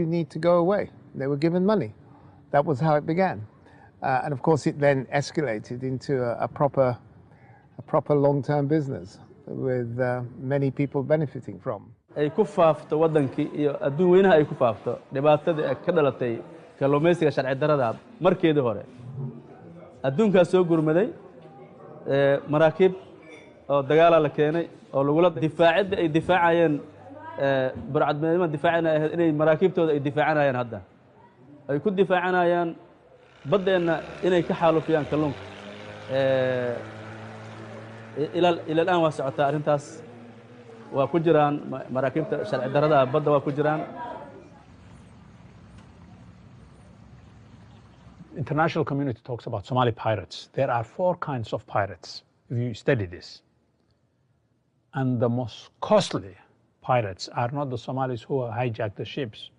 You need to go away. They were given money. That was how it began. And of course, it then escalated into a proper long-term business with many people benefiting from. ay ku faafto wadankii iyo adduun weynaha ay ku faafto dhibaatada ka dhalatay kalluumaysiga sharci darrada markeedii hore adduunkaas soo gurmaday maraakiib oo dagaal la keenay oo lagula difaacid ay difaacayeen burcadmeednimada difaacina inay maraakiibtooda ay difaacanayaan hadda ay ku difaacanayaan badeena inay ka xaalufiyaan kalluunka ila aan waa socotaa arrintaas waa ku jiraan maraakiibta sharci darrada badda waa ku jiraan. International community talks about Somali pirates. There are 4 kinds of pirates if you study this. And the most costly pirates are not the Somalis who hijack the ships.